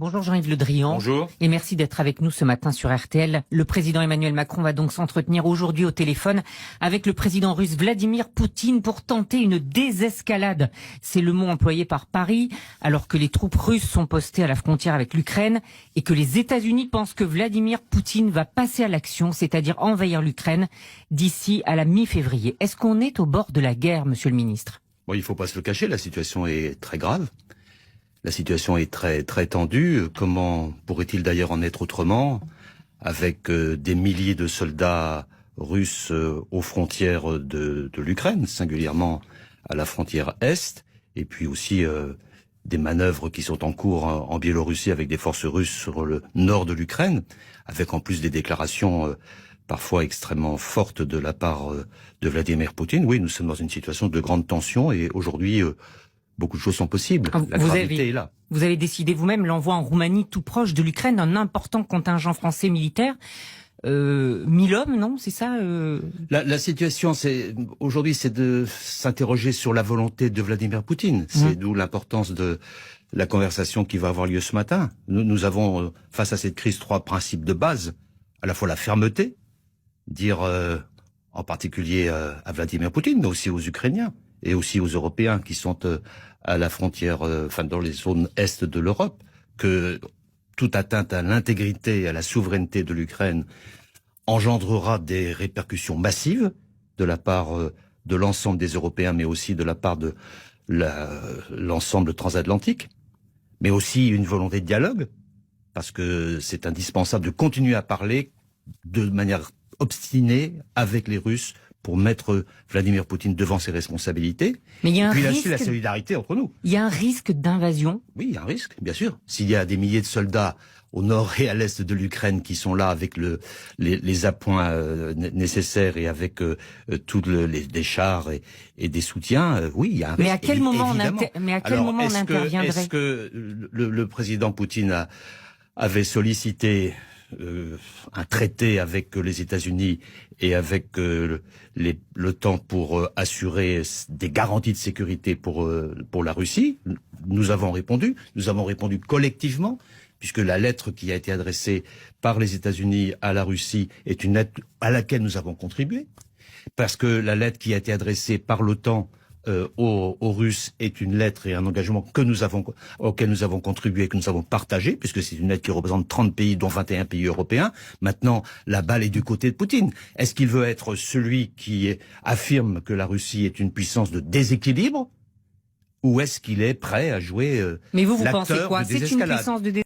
Bonjour Jean-Yves Le Drian. Bonjour. Et merci d'être avec nous ce matin sur RTL. Le président Emmanuel Macron va donc s'entretenir aujourd'hui au téléphone avec le président russe Vladimir Poutine pour tenter une désescalade. C'est le mot employé par Paris alors que les troupes russes sont postées à la frontière avec l'Ukraine et que les États-Unis pensent que Vladimir Poutine va passer à l'action, c'est-à-dire envahir l'Ukraine d'ici à la mi-février. Est-ce qu'on est au bord de la guerre, monsieur le ministre? Bon, il faut pas se le cacher, la situation est très grave. La situation est très tendue. Comment pourrait-il d'ailleurs en être autrement avec des milliers de soldats russes aux frontières de l'Ukraine, singulièrement à la frontière Est, et puis aussi des manœuvres qui sont en cours en Biélorussie avec des forces russes sur le nord de l'Ukraine, avec en plus des déclarations parfois extrêmement fortes de la part de Vladimir Poutine. Oui, nous sommes dans une situation de grande tension et aujourd'hui beaucoup de choses sont possibles. La gravité est là. Vous avez décidé vous-même l'envoi en Roumanie, tout proche de l'Ukraine, d'un important contingent français militaire. 1000 hommes, non? C'est ça La situation, aujourd'hui, c'est de s'interroger sur la volonté de Vladimir Poutine. C'est d'où l'importance de la conversation qui va avoir lieu ce matin. Nous avons, face à cette crise, 3 principes de base. À la fois la fermeté, dire en particulier à Vladimir Poutine, mais aussi aux Ukrainiens et aussi aux Européens qui sont à la frontière, dans les zones est de l'Europe, que toute atteinte à l'intégrité et à la souveraineté de l'Ukraine engendrera des répercussions massives de la part de l'ensemble des Européens, mais aussi de la part de l'ensemble transatlantique, mais aussi une volonté de dialogue, parce que c'est indispensable de continuer à parler de manière obstinée avec les Russes pour mettre Vladimir Poutine devant ses responsabilités. Mais il y a et puis risque... la solidarité entre nous. Il y a un risque d'invasion? Oui, il y a un risque, bien sûr. S'il y a des milliers de soldats au nord et à l'est de l'Ukraine qui sont là avec les appoints nécessaires et avec tous les chars et des soutiens, oui, il y a un risque. Mais à quel moment on interviendrait? Est-ce que le président Poutine avait sollicité un traité avec les États-Unis et avec l'OTAN pour assurer des garanties de sécurité pour la Russie? Nous avons répondu collectivement, puisque la lettre qui a été adressée par les États-Unis à la Russie est une lettre à laquelle nous avons contribué, parce que la lettre qui a été adressée par l'OTAN aux Russes est une lettre et un engagement auquel nous avons contribué, que nous avons partagé, puisque c'est une lettre qui représente 30 pays, dont 21 pays européens. Maintenant, la balle est du côté de Poutine. Est-ce qu'il veut être celui qui affirme que la Russie est une puissance de déséquilibre, ou est-ce qu'il est prêt à jouer Mais vous pensez l'acteur quoi? de C'est une désescalade? puissance de